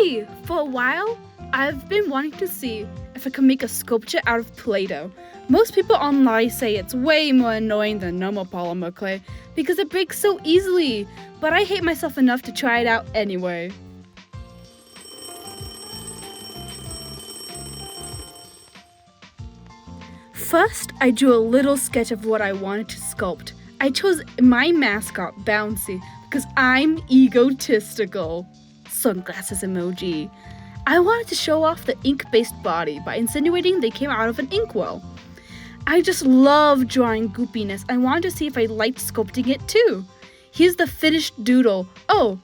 Hey! For a while, I've been wanting to see if I can make a sculpture out of Play-Doh. Most people online say it's way more annoying than normal polymer clay because it breaks so easily, but I hate myself enough to try it out anyway. First, I drew a little sketch of what I wanted to sculpt. I chose my mascot, Bouncy, because I'm egotistical. Sunglasses emoji. I wanted to show off the ink-based body by insinuating they came out of an inkwell. I just love drawing goopiness. I wanted to see if I liked sculpting it too. Here's the finished doodle. Oh,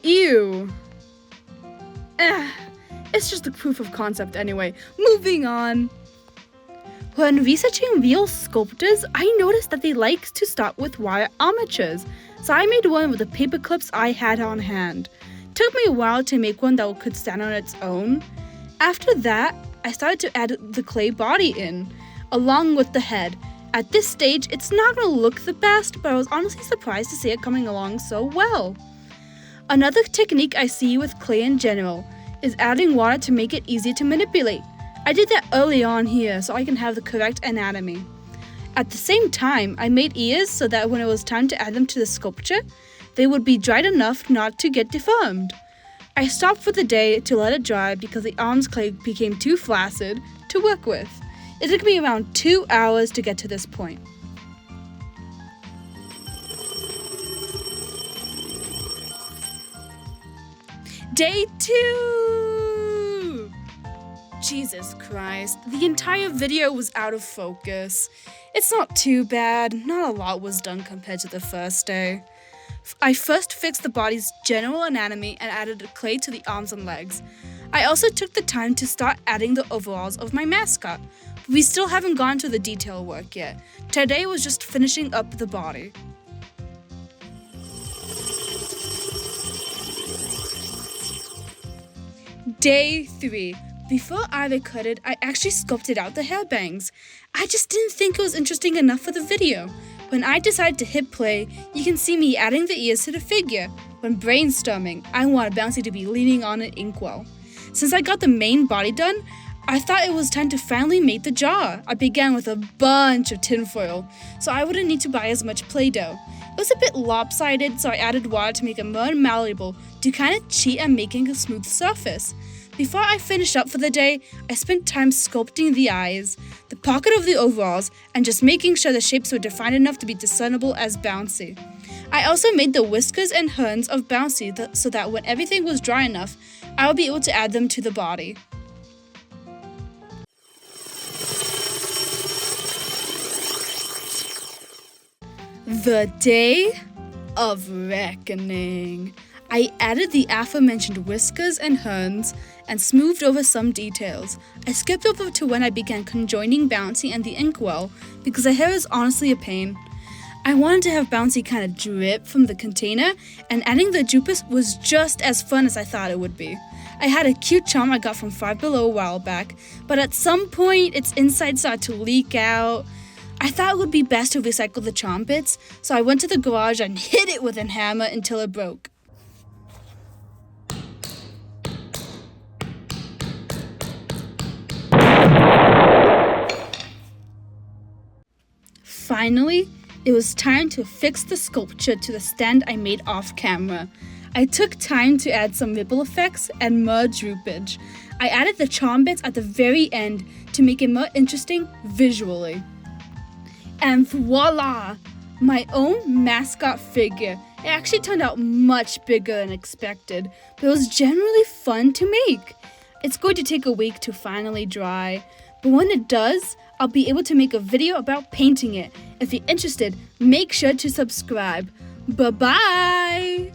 ew. It's just a proof of concept anyway. Moving on. When researching real sculptors, I noticed that they like to start with wire armatures, so I made one with the paper clips I had on hand. Took me a while to make one that could stand on its own. After that, I started to add the clay body in, along with the head. At this stage, it's not going to look the best, but I was honestly surprised to see it coming along so well. Another technique I see with clay in general is adding water to make it easier to manipulate. I did that early on here so I can have the correct anatomy. At the same time, I made ears so that when it was time to add them to the sculpture, they would be dried enough not to get deformed. I stopped for the day to let it dry because the arms clay became too flaccid to work with. It took me around 2 hours to get to this point. Day 2! Jesus Christ, the entire video was out of focus. It's not too bad, not a lot was done compared to the first day. I first fixed the body's general anatomy and added clay to the arms and legs. I also took the time to start adding the overalls of my mascot. We still haven't gone to the detail work yet. Today was just finishing up the body. Day 3. Before I recorded, I actually sculpted out the hair bangs. I just didn't think it was interesting enough for the video. When I decided to hit play, you can see me adding the ears to the figure. When brainstorming, I wanted Bouncy to be leaning on an inkwell. Since I got the main body done, I thought it was time to finally make the jaw. I began with a bunch of tinfoil, so I wouldn't need to buy as much Play-Doh. It was a bit lopsided, so I added water to make it more malleable to kind of cheat at making a smooth surface. Before I finished up for the day, I spent time sculpting the eyes, the pocket of the overalls, and just making sure the shapes were defined enough to be discernible as Bouncy. I also made the whiskers and horns of Bouncy so that when everything was dry enough, I would be able to add them to the body. The Day of Reckoning. I added the aforementioned whiskers and horns and smoothed over some details. I skipped over to when I began conjoining Bouncy and the inkwell because the hair is honestly a pain. I wanted to have Bouncy kind of drip from the container, and adding the jupas was just as fun as I thought it would be. I had a cute charm I got from Five Below a while back, but at some point its inside started to leak out. I thought it would be best to recycle the charm bits, so I went to the garage and hit it with a hammer until it broke. Finally, it was time to fix the sculpture to the stand I made off camera. I took time to add some ripple effects and more droopage. I added the charm bits at the very end to make it more interesting visually. And voila! My own mascot figure. It actually turned out much bigger than expected, but it was generally fun to make. It's going to take a week to finally dry, but when it does, I'll be able to make a video about painting it. If you're interested, make sure to subscribe. Bye-bye!